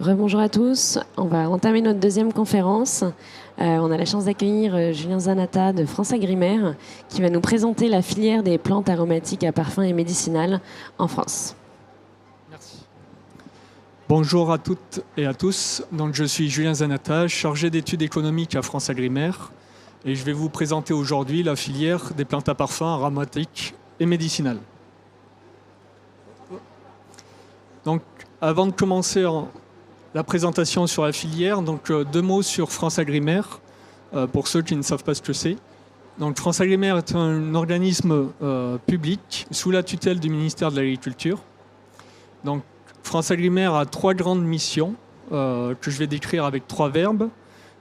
Rebonjour à tous. On va entamer notre deuxième conférence. On a la chance d'accueillir Julien Zanata de France Agrimaire qui va nous présenter la filière des plantes aromatiques à parfum et médicinales en France. Merci. Bonjour à toutes et à tous. Donc, je suis Julien Zanata, chargé d'études économiques à France Agrimaire et je vais vous présenter aujourd'hui la filière des plantes à parfum aromatiques et médicinales. Donc, avant de commencer la présentation sur la filière, donc deux mots sur France Agrimaire, pour ceux qui ne savent pas ce que c'est. Donc France Agrimaire est un organisme public sous la tutelle du ministère de l'Agriculture. Donc France Agrimaire a trois grandes missions que je vais décrire avec trois verbes.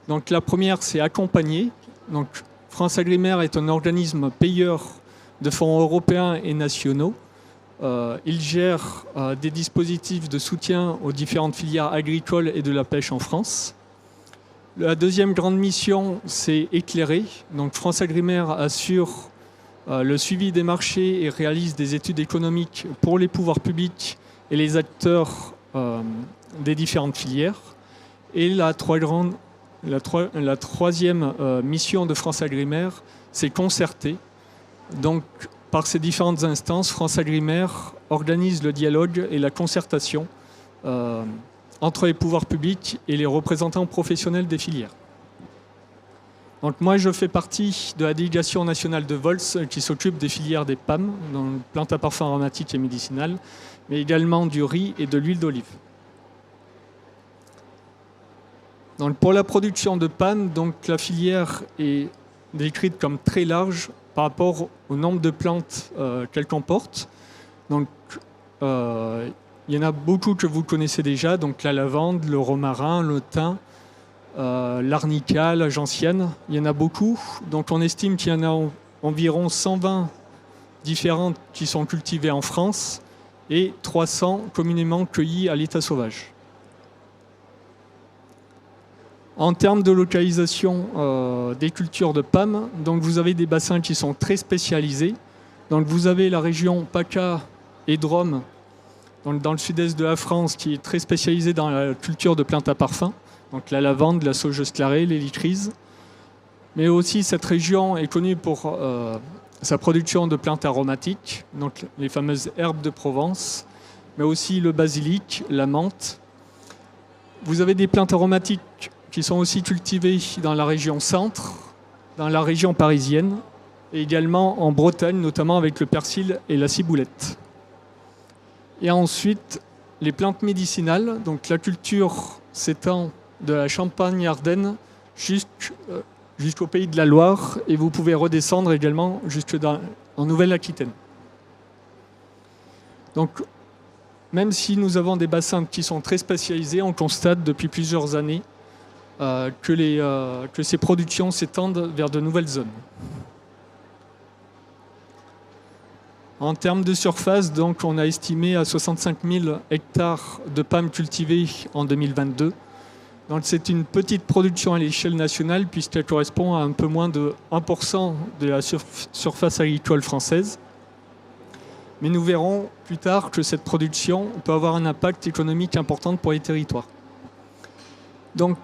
Donc la première, c'est accompagner. Donc France Agrimaire est un organisme payeur de fonds européens et nationaux. Il gère des dispositifs de soutien aux différentes filières agricoles et de la pêche en France. La deuxième grande mission, c'est éclairer. Donc France Agrimaire assure le suivi des marchés et réalise des études économiques pour les pouvoirs publics et les acteurs des différentes filières. Et la troisième mission de France Agrimaire, c'est concerter. Donc, par ces différentes instances, France Agrimaire organise le dialogue et la concertation entre les pouvoirs publics et les représentants professionnels des filières. Donc moi, je fais partie de la délégation nationale de Vols qui s'occupe des filières des PAM, donc plantes à parfum aromatiques et médicinales, mais également du riz et de l'huile d'olive. Donc pour la production de PAM, donc la filière est décrite comme très large par rapport au nombre de plantes qu'elle comporte. Donc, il y en a beaucoup que vous connaissez déjà, donc la lavande, le romarin, le thym, l'arnica, la gentiane. Il y en a beaucoup. Donc, on estime qu'il y en a environ 120 différentes qui sont cultivées en France et 300 communément cueillies à l'état sauvage. En termes de localisation des cultures de PAM, donc vous avez des bassins qui sont très spécialisés. Donc vous avez la région PACA et Drôme, donc dans le sud-est de la France, qui est très spécialisée dans la culture de plantes à parfum, donc la lavande, la saugeuse clarée, l'hélicryse. Mais aussi cette région est connue pour sa production de plantes aromatiques, donc les fameuses herbes de Provence, mais aussi le basilic, la menthe. Vous avez des plantes aromatiques qui sont aussi cultivées dans la région centre, dans la région parisienne, et également en Bretagne, notamment avec le persil et la ciboulette. Et ensuite, les plantes médicinales, donc la culture s'étend de la Champagne-Ardenne jusqu'au pays de la Loire, et vous pouvez redescendre également jusque en Nouvelle-Aquitaine. Donc, même si nous avons des bassins qui sont très spécialisés, on constate depuis plusieurs années que ces productions s'étendent vers de nouvelles zones. En termes de surface, donc, on a estimé à 65 000 hectares de PAM cultivés en 2022. Donc, c'est une petite production à l'échelle nationale puisqu'elle correspond à un peu moins de 1% de la surface agricole française. Mais nous verrons plus tard que cette production peut avoir un impact économique important pour les territoires. Donc,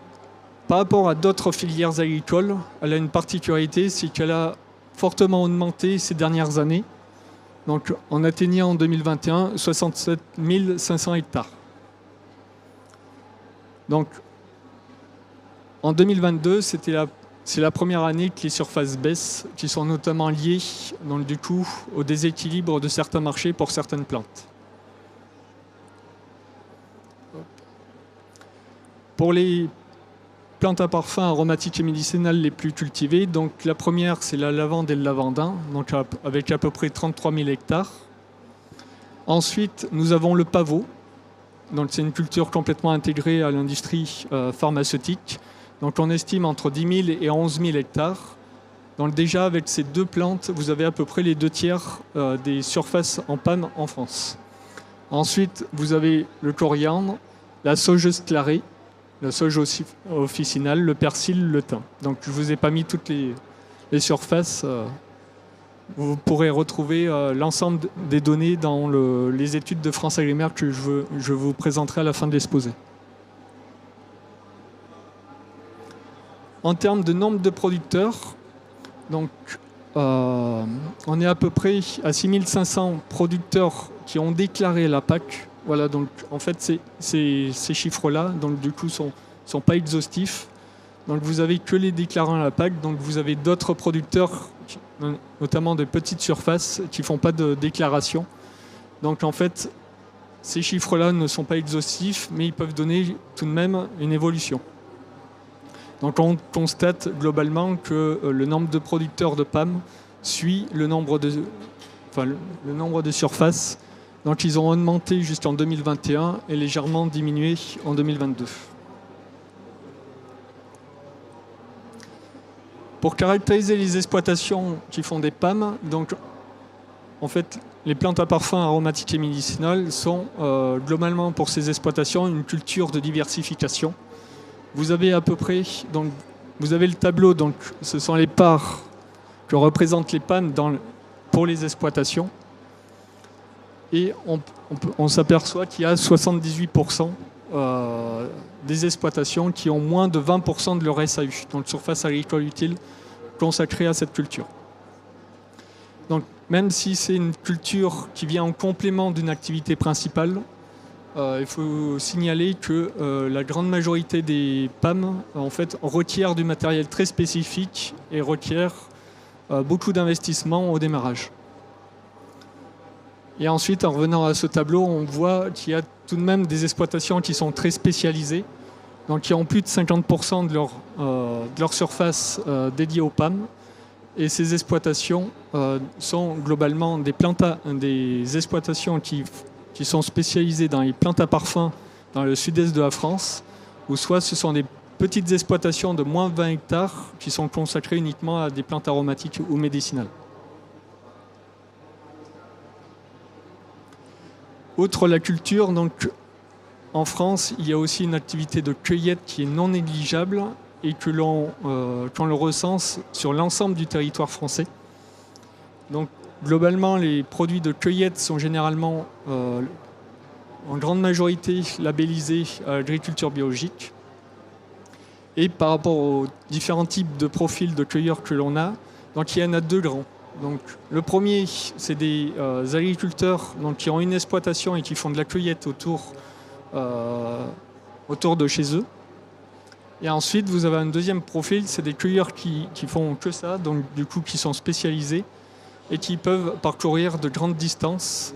par rapport à d'autres filières agricoles, elle a une particularité, c'est qu'elle a fortement augmenté ces dernières années, donc en atteignant en 2021 67 500 hectares. Donc, en 2022, c'est la première année que les surfaces baissent, qui sont notamment liées, donc, du coup, au déséquilibre de certains marchés pour certaines plantes. Pour les plantes à parfum aromatiques et médicinales les plus cultivées, donc la première, c'est la lavande et le lavandin, donc avec à peu près 33 000 hectares. Ensuite, nous avons le pavot, donc c'est une culture complètement intégrée à l'industrie pharmaceutique. Donc on estime entre 10 000 et 11 000 hectares. Donc déjà, avec ces deux plantes, vous avez à peu près les 2/3 des surfaces en PAM en France. Ensuite, vous avez le coriandre, la saugeuse clarée, la sauge officinale, le persil, le thym. Donc je ne vous ai pas mis toutes les surfaces. Vous pourrez retrouver l'ensemble des données dans les études de France Agrimaire que je vous présenterai à la fin de l'exposé. En termes de nombre de producteurs, donc, on est à peu près à 6500 producteurs qui ont déclaré la PAC. Voilà, donc en fait, ces chiffres-là, donc du coup, sont pas exhaustifs. Donc vous avez que les déclarants à la PAC, donc vous avez d'autres producteurs, notamment de petites surfaces, qui font pas de déclaration. Donc en fait, ces chiffres-là ne sont pas exhaustifs, mais ils peuvent donner tout de même une évolution. Donc on constate globalement que le nombre de producteurs de PAM suit le nombre de surfaces. Donc ils ont augmenté jusqu'en 2021 et légèrement diminué en 2022. Pour caractériser les exploitations qui font des PAM, donc en fait les plantes à parfum aromatiques et médicinales sont globalement pour ces exploitations une culture de diversification. Vous avez à peu près, donc, vous avez le tableau, donc ce sont les parts que représentent les PAM pour les exploitations. Et on s'aperçoit qu'il y a 78% des exploitations qui ont moins de 20% de leur SAU, donc surface agricole utile, consacrée à cette culture. Donc même si c'est une culture qui vient en complément d'une activité principale, il faut signaler que la grande majorité des PAM en fait, requièrent du matériel très spécifique et requièrent beaucoup d'investissement au démarrage. Et ensuite, en revenant à ce tableau, on voit qu'il y a tout de même des exploitations qui sont très spécialisées, donc qui ont plus de 50% de leur surface dédiée aux PAM. Et ces exploitations sont globalement des exploitations qui sont spécialisées dans les plantes à parfum dans le sud-est de la France, ou soit ce sont des petites exploitations de moins de 20 hectares qui sont consacrées uniquement à des plantes aromatiques ou médicinales. Outre la culture, donc, en France, il y a aussi une activité de cueillette qui est non négligeable et qu'on le recense sur l'ensemble du territoire français. Donc, globalement, les produits de cueillette sont généralement, en grande majorité, labellisés à l'agriculture biologique. Et par rapport aux différents types de profils de cueilleurs que l'on a, donc il y en a deux grands. Donc, le premier, c'est des agriculteurs donc, qui ont une exploitation et qui font de la cueillette autour de chez eux. Et ensuite, vous avez un deuxième profil, c'est des cueilleurs qui font que ça, donc du coup qui sont spécialisés et qui peuvent parcourir de grandes distances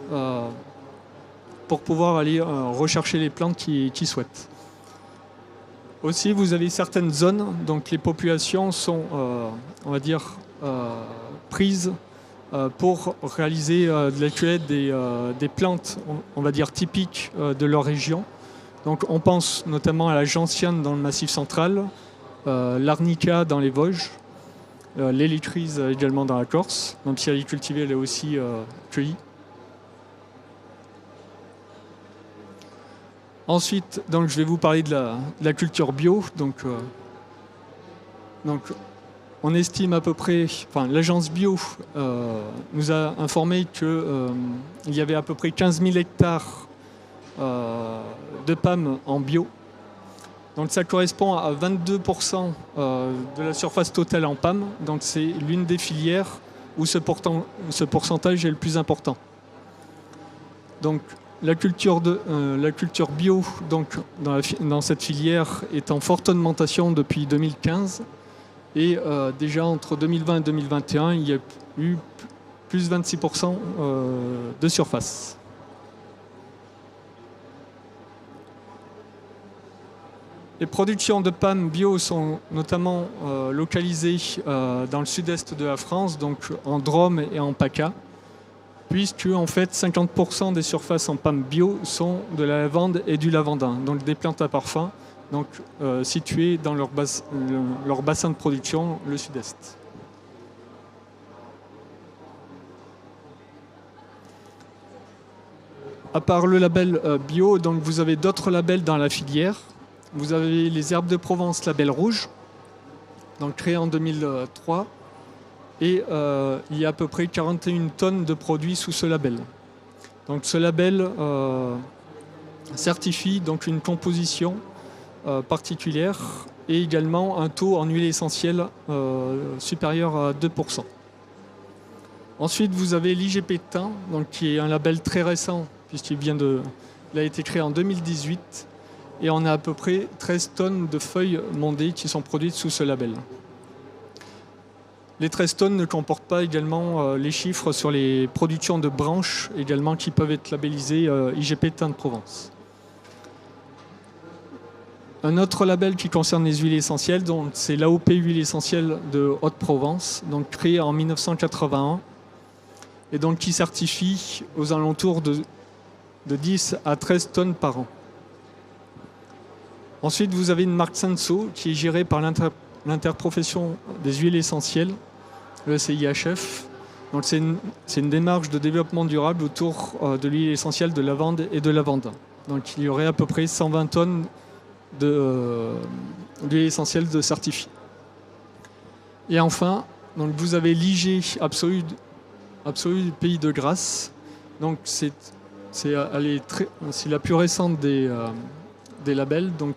pour pouvoir aller rechercher les plantes qu'ils souhaitent. Aussi, vous avez certaines zones, donc les populations sont, on va dire, prises pour réaliser de la cueillette des plantes, on va dire, typiques de leur région. Donc on pense notamment à la gentiane dans le Massif central, l'arnica dans les Vosges, l'hélicryse également dans la Corse, même si elle est cultivée, elle est aussi cueillie. Ensuite, donc, je vais vous parler de la culture bio. Donc, on estime à peu près, enfin, l'agence bio nous a informé qu'il y avait à peu près 15 000 hectares de PAM en bio. Donc ça correspond à 22% de la surface totale en PAM. Donc c'est l'une des filières où ce pourcentage est le plus important. Donc la culture bio donc, dans cette filière est en forte augmentation depuis 2015. Et déjà entre 2020 et 2021, il y a eu plus de 26% de surface. Les productions de PAM bio sont notamment localisées dans le sud-est de la France, donc en Drôme et en PACA, puisque en fait 50% des surfaces en PAM bio sont de la lavande et du lavandin, donc des plantes à parfum, donc situées dans leur bassin de production, le sud-est. À part le label bio, donc vous avez d'autres labels dans la filière. Vous avez les herbes de Provence label rouge, donc créé en 2003, et il y a à peu près 41 tonnes de produits sous ce label. Donc ce label certifie donc une composition particulière et également un taux en huile essentielle supérieur à 2%. Ensuite, vous avez l'IGP Thym, donc, qui est un label très récent, puisqu'il a été créé en 2018, et on a à peu près 13 tonnes de feuilles mondées qui sont produites sous ce label. Les 13 tonnes ne comportent pas également les chiffres sur les productions de branches également qui peuvent être labellisées IGP Thym de Provence. Un autre label qui concerne les huiles essentielles, c'est l'AOP Huile essentielle de Haute-Provence, donc créé en 1981, et donc qui certifie aux alentours de 10 à 13 tonnes par an. Ensuite, vous avez une marque Senso qui est gérée par l'interprofession des huiles essentielles, le CIHF. Donc c'est une démarche de développement durable autour de l'huile essentielle de lavande et de lavandin. Donc il y aurait à peu près 120 tonnes d'huile essentielle de certifiée. Et enfin, donc vous avez l'IG absolu du Pays de Grasse. Donc c'est la plus récente des labels, donc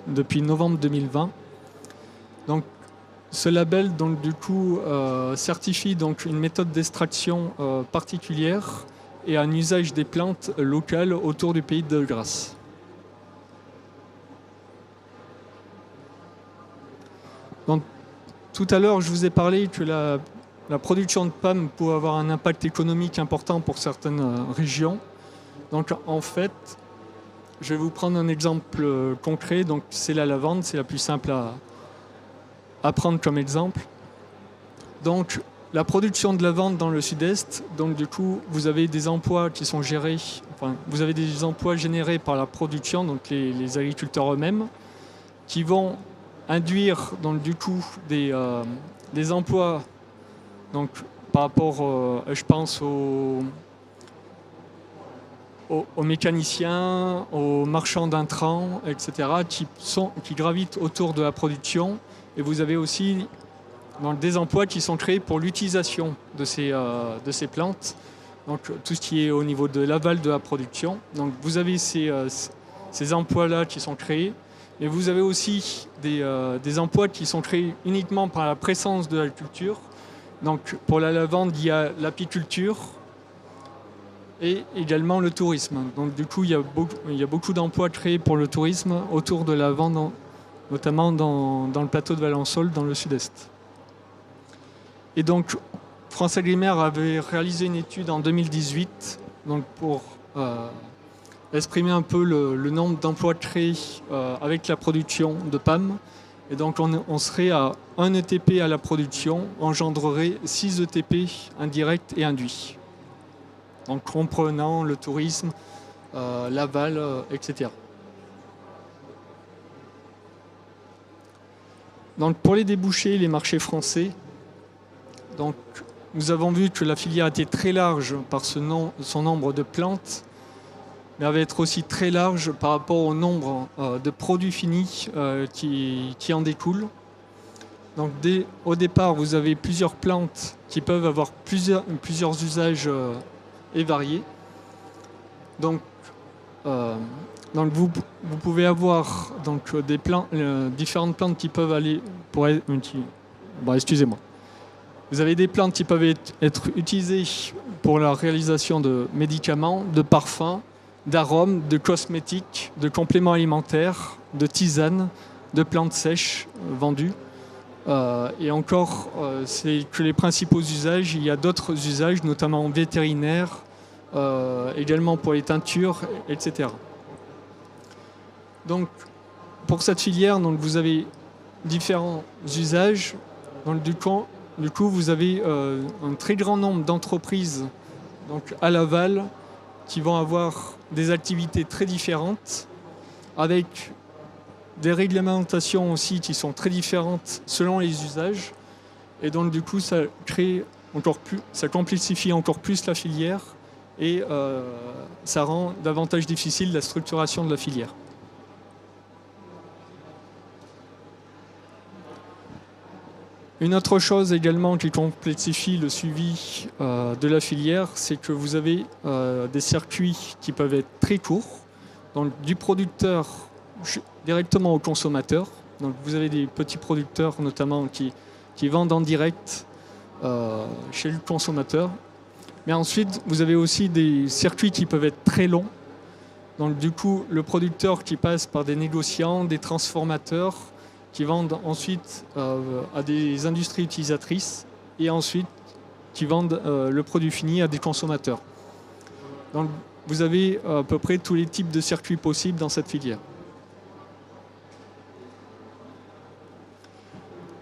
depuis novembre 2020. Donc ce label donc du coup certifie donc une méthode d'extraction particulière et un usage des plantes locales autour du Pays de Grasse. Donc, tout à l'heure, je vous ai parlé que la production de PAM pouvait avoir un impact économique important pour certaines régions. Donc en fait, je vais vous prendre un exemple concret. Donc c'est la lavande, c'est la plus simple à prendre comme exemple. Donc la production de lavande dans le sud-est, donc du coup vous avez des emplois qui sont gérés, vous avez des emplois générés par la production, donc les agriculteurs eux-mêmes, qui vont induire donc du coup des emplois donc par rapport je pense aux mécaniciens, aux marchands d'intrants, etc., qui gravitent autour de la production. Et vous avez aussi donc, des emplois qui sont créés pour l'utilisation de ces plantes, donc tout ce qui est au niveau de l'aval de la production. Donc vous avez ces emplois-là qui sont créés, et vous avez aussi des emplois qui sont créés uniquement par la présence de la culture. Donc pour la lavande, il y a l'apiculture, et également le tourisme. Donc du coup, il y a beaucoup d'emplois créés pour le tourisme autour de la lavande, notamment dans le plateau de Valençol, dans le sud-est. Et donc, FranceAgriMer avait réalisé une étude en 2018 donc pour exprimer un peu le nombre d'emplois créés avec la production de PAM. Et donc, on serait à 1 ETP à la production, engendrerait 6 ETP indirects et induits. Donc comprenant le tourisme, l'aval, etc. Donc pour les débouchés, les marchés français, donc nous avons vu que la filière était très large par son nombre de plantes, mais elle va être aussi très large par rapport au nombre de produits finis qui en découlent. Donc au départ, vous avez plusieurs plantes qui peuvent avoir plusieurs usages et variés. Donc vous pouvez avoir donc, différentes plantes qui peuvent aller pour excusez-moi. Vous avez des plantes qui peuvent être utilisées pour la réalisation de médicaments, de parfums, d'arômes, de cosmétiques, de compléments alimentaires, de tisanes, de plantes sèches vendues. Et encore, c'est que les principaux usages. Il y a d'autres usages, notamment vétérinaires, également pour les teintures, etc. Donc, pour cette filière, donc, vous avez différents usages. Donc, du coup, vous avez un très grand nombre d'entreprises donc, à l'aval qui vont avoir des activités très différentes, avec des réglementations aussi qui sont très différentes selon les usages. Et donc du coup, ça complexifie encore plus la filière et ça rend davantage difficile la structuration de la filière. Une autre chose également qui complexifie le suivi de la filière, c'est que vous avez des circuits qui peuvent être très courts, donc du producteur directement au consommateur. Donc vous avez des petits producteurs notamment qui vendent en direct chez le consommateur. Mais ensuite, vous avez aussi des circuits qui peuvent être très longs. Donc du coup, le producteur qui passe par des négociants, des transformateurs, qui vendent ensuite à des industries utilisatrices et ensuite qui vendent le produit fini à des consommateurs. Donc vous avez à peu près tous les types de circuits possibles dans cette filière.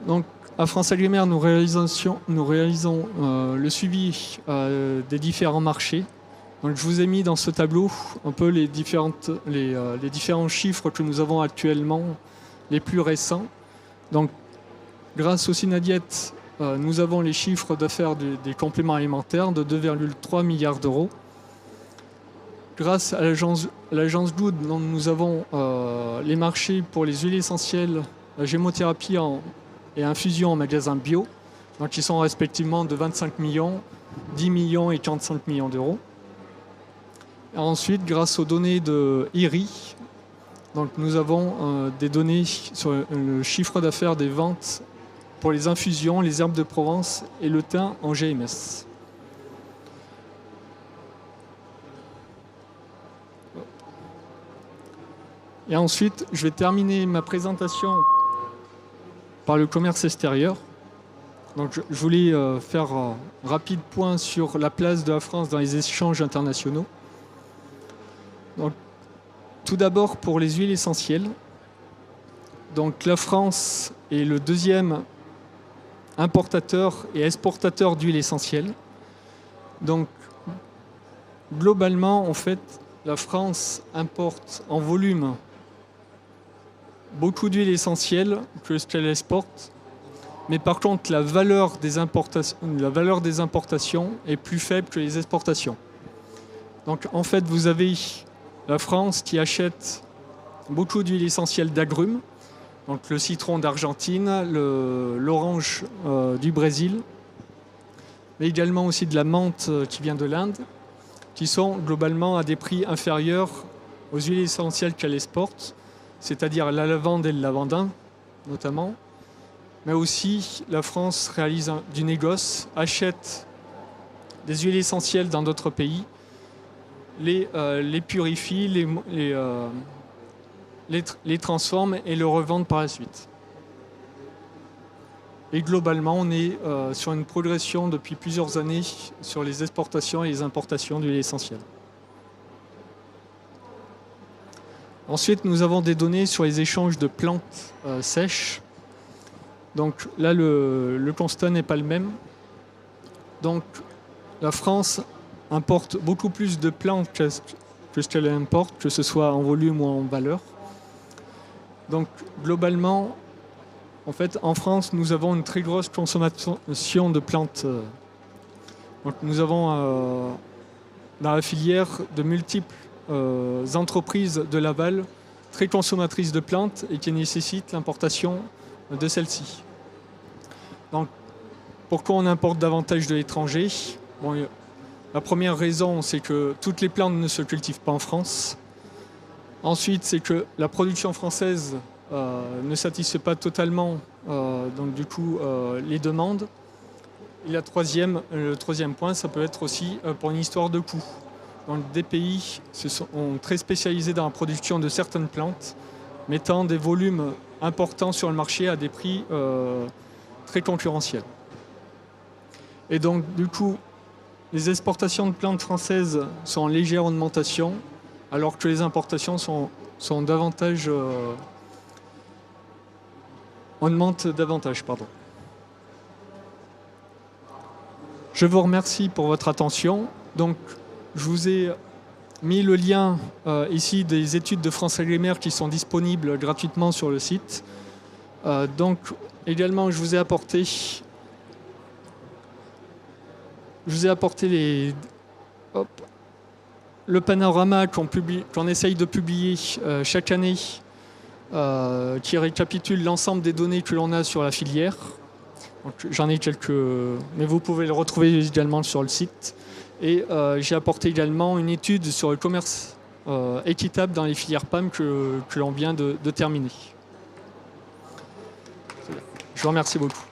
Donc à France Agrimaire, nous réalisons le suivi des différents marchés. Donc, je vous ai mis dans ce tableau un peu les différents chiffres que nous avons actuellement, les plus récents. Donc, grâce au Synadiet, nous avons les chiffres d'affaires des compléments alimentaires de 2,3 milliards d'euros. Grâce à l'agence Good, nous avons les marchés pour les huiles essentielles, la gémothérapie et infusion en magasin bio, donc qui sont respectivement de 25 millions, 10 millions et 45 millions d'euros. Ensuite, grâce aux données de IRI, donc nous avons des données sur le chiffre d'affaires des ventes pour les infusions, les herbes de Provence et le thym en GMS. Et ensuite, je vais terminer ma présentation par le commerce extérieur. Donc, je voulais faire un rapide point sur la place de la France dans les échanges internationaux. Donc, tout d'abord pour les huiles essentielles. Donc, la France est le deuxième importateur et exportateur d'huile essentielle. Donc, globalement, en fait, la France importe en volume beaucoup d'huile essentielle que ce qu'elle exporte. Mais par contre, la valeur des importations est plus faible que les exportations. Donc, en fait, vous avez la France qui achète beaucoup d'huile essentielle d'agrumes, donc le citron d'Argentine, l'orange du Brésil, mais également aussi de la menthe qui vient de l'Inde, qui sont globalement à des prix inférieurs aux huiles essentielles qu'elle exporte, c'est-à-dire la lavande et le lavandin notamment. Mais aussi, la France réalise du négoce, achète des huiles essentielles dans d'autres pays, les purifie, les transforme et le revendent par la suite. Et globalement, on est sur une progression depuis plusieurs années sur les exportations et les importations d'huile essentielle. Ensuite, nous avons des données sur les échanges de plantes sèches. Donc là, le constat n'est pas le même. Donc la France importe beaucoup plus de plantes que ce qu'elle importe, que ce soit en volume ou en valeur. Donc globalement, en fait, en France, nous avons une très grosse consommation de plantes. Donc nous avons dans la filière de multiples entreprises de l'aval très consommatrices de plantes et qui nécessitent l'importation de celles-ci. Donc, pourquoi on importe davantage de l'étranger ? Bon, la première raison, c'est que toutes les plantes ne se cultivent pas en France. Ensuite, c'est que la production française ne satisfait pas totalement donc, du coup, les demandes. Et le troisième point, ça peut être aussi pour une histoire de coût. Donc, des pays se sont très spécialisés dans la production de certaines plantes, mettant des volumes importants sur le marché à des prix très concurrentiels. Et donc, du coup, les exportations de plantes françaises sont en légère augmentation, alors que les importations sont davantage augmentent davantage. Je vous remercie pour votre attention. Donc, je vous ai mis le lien ici des études de France Agrimaire qui sont disponibles gratuitement sur le site. Donc, également, je vous ai apporté le panorama qu'on essaye de publier chaque année, qui récapitule l'ensemble des données que l'on a sur la filière. J'en ai quelques, mais vous pouvez le retrouver également sur le site. Et j'ai apporté également une étude sur le commerce équitable dans les filières PAM que l'on vient de terminer. Je vous remercie beaucoup.